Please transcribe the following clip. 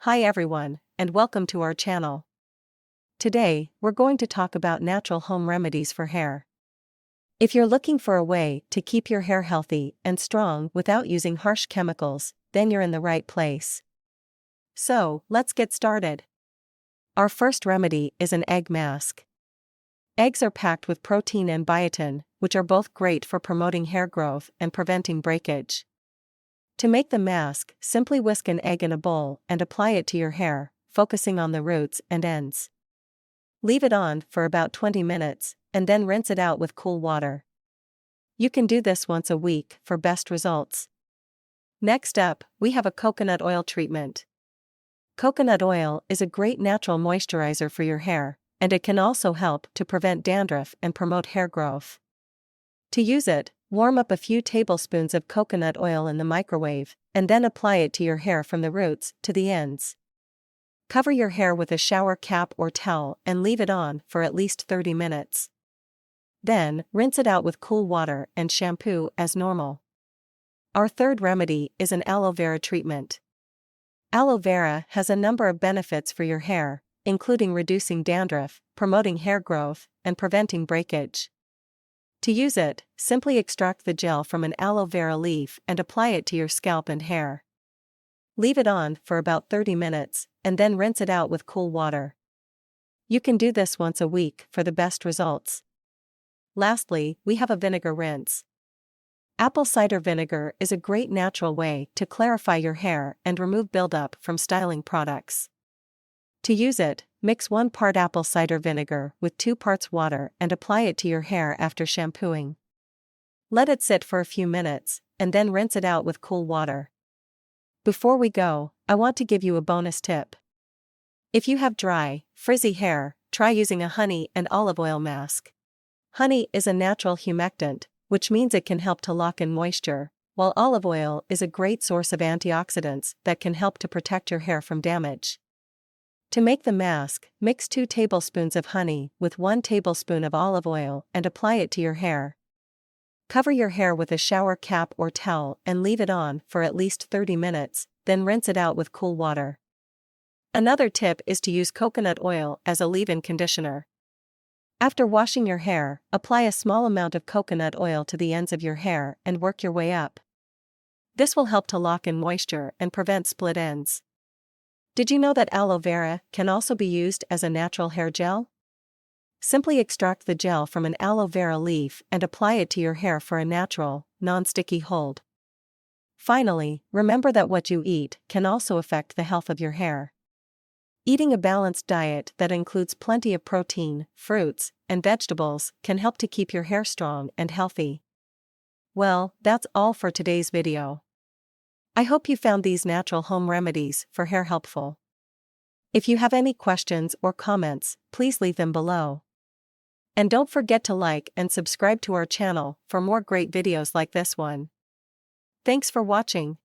Hi everyone, and welcome to our channel. Today, we're going to talk about natural home remedies for hair. If you're looking for a way to keep your hair healthy and strong without using harsh chemicals, then you're in the right place. So, let's get started. Our first remedy is an egg mask. Eggs are packed with protein and biotin, which are both great for promoting hair growth and preventing breakage. To make the mask, simply whisk an egg in a bowl and apply it to your hair, focusing on the roots and ends. Leave it on for about 20 minutes, and then rinse it out with cool water. You can do this once a week for best results. Next up, we have a coconut oil treatment. Coconut oil is a great natural moisturizer for your hair, and it can also help to prevent dandruff and promote hair growth. To use it, warm up a few tablespoons of coconut oil in the microwave, and then apply it to your hair from the roots to the ends. Cover your hair with a shower cap or towel and leave it on for at least 30 minutes. Then, rinse it out with cool water and shampoo as normal. Our third remedy is an aloe vera treatment. Aloe vera has a number of benefits for your hair, including reducing dandruff, promoting hair growth, and preventing breakage. To use it, simply extract the gel from an aloe vera leaf and apply it to your scalp and hair. Leave it on for about 30 minutes, and then rinse it out with cool water. You can do this once a week for the best results. Lastly, we have a vinegar rinse. Apple cider vinegar is a great natural way to clarify your hair and remove buildup from styling products. To use it, mix 1 part apple cider vinegar with 2 parts water and apply it to your hair after shampooing. Let it sit for a few minutes, and then rinse it out with cool water. Before we go, I want to give you a bonus tip. If you have dry, frizzy hair, try using a honey and olive oil mask. Honey is a natural humectant, which means it can help to lock in moisture, while olive oil is a great source of antioxidants that can help to protect your hair from damage. To make the mask, mix 2 tablespoons of honey with 1 tablespoon of olive oil and apply it to your hair. Cover your hair with a shower cap or towel and leave it on for at least 30 minutes, then rinse it out with cool water. Another tip is to use coconut oil as a leave-in conditioner. After washing your hair, apply a small amount of coconut oil to the ends of your hair and work your way up. This will help to lock in moisture and prevent split ends. Did you know that aloe vera can also be used as a natural hair gel? Simply extract the gel from an aloe vera leaf and apply it to your hair for a natural, non-sticky hold. Finally, remember that what you eat can also affect the health of your hair. Eating a balanced diet that includes plenty of protein, fruits, and vegetables can help to keep your hair strong and healthy. Well, that's all for today's video. I hope you found these natural home remedies for hair helpful. If you have any questions or comments, please leave them below. And don't forget to like and subscribe to our channel for more great videos like this one. Thanks for watching.